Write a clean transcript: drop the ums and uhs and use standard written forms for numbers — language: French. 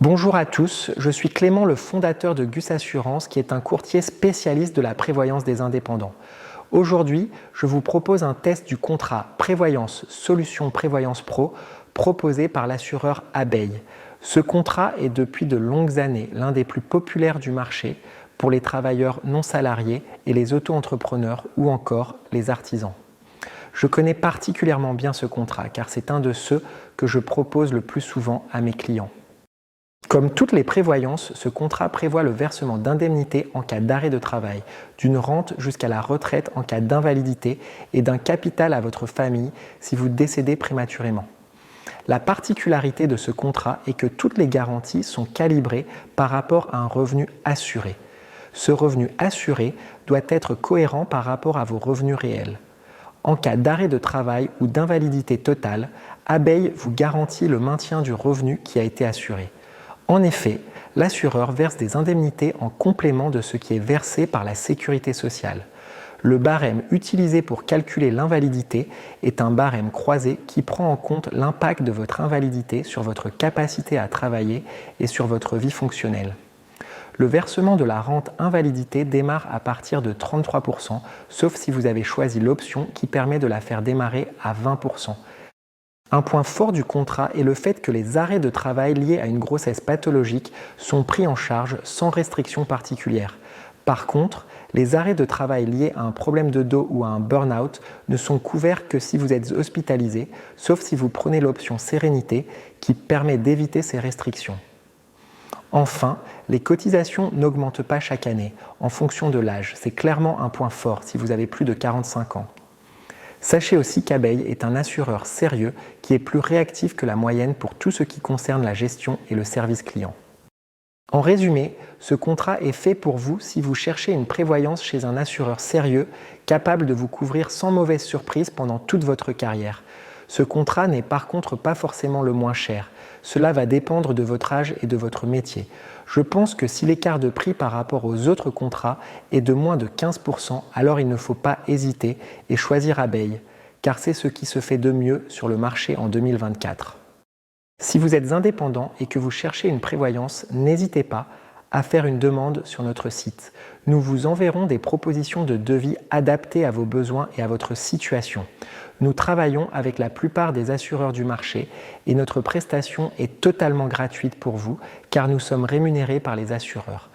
Bonjour à tous, je suis Clément, le fondateur de Gus Assurance, qui est un courtier spécialiste de la prévoyance des indépendants. Aujourd'hui, je vous propose un test du contrat Prévoyance Solutions Prévoyance Pro proposé par l'assureur Abeille. Ce contrat est depuis de longues années l'un des plus populaires du marché pour les travailleurs non salariés et les auto-entrepreneurs ou encore les artisans. Je connais particulièrement bien ce contrat car c'est un de ceux que je propose le plus souvent à mes clients. Comme toutes les prévoyances, ce contrat prévoit le versement d'indemnités en cas d'arrêt de travail, d'une rente jusqu'à la retraite en cas d'invalidité et d'un capital à votre famille si vous décédez prématurément. La particularité de ce contrat est que toutes les garanties sont calibrées par rapport à un revenu assuré. Ce revenu assuré doit être cohérent par rapport à vos revenus réels. En cas d'arrêt de travail ou d'invalidité totale, Abeille vous garantit le maintien du revenu qui a été assuré. En effet, l'assureur verse des indemnités en complément de ce qui est versé par la sécurité sociale. Le barème utilisé pour calculer l'invalidité est un barème croisé qui prend en compte l'impact de votre invalidité sur votre capacité à travailler et sur votre vie fonctionnelle. Le versement de la rente invalidité démarre à partir de 33%, sauf si vous avez choisi l'option qui permet de la faire démarrer à 20%. Un point fort du contrat est le fait que les arrêts de travail liés à une grossesse pathologique sont pris en charge sans restriction particulière. Par contre, les arrêts de travail liés à un problème de dos ou à un burn-out ne sont couverts que si vous êtes hospitalisé, sauf si vous prenez l'option Sérénité qui permet d'éviter ces restrictions. Enfin, les cotisations n'augmentent pas chaque année en fonction de l'âge. C'est clairement un point fort si vous avez plus de 45 ans. Sachez aussi qu'Abeille est un assureur sérieux qui est plus réactif que la moyenne pour tout ce qui concerne la gestion et le service client. En résumé, ce contrat est fait pour vous si vous cherchez une prévoyance chez un assureur sérieux capable de vous couvrir sans mauvaise surprise pendant toute votre carrière. Ce contrat n'est par contre pas forcément le moins cher. Cela va dépendre de votre âge et de votre métier. Je pense que si l'écart de prix par rapport aux autres contrats est de moins de 15%, alors il ne faut pas hésiter et choisir Abeille, car c'est ce qui se fait de mieux sur le marché en 2024. Si vous êtes indépendant et que vous cherchez une prévoyance, n'hésitez pas à faire une demande sur notre site. Nous vous enverrons des propositions de devis adaptées à vos besoins et à votre situation. Nous travaillons avec la plupart des assureurs du marché et notre prestation est totalement gratuite pour vous car nous sommes rémunérés par les assureurs.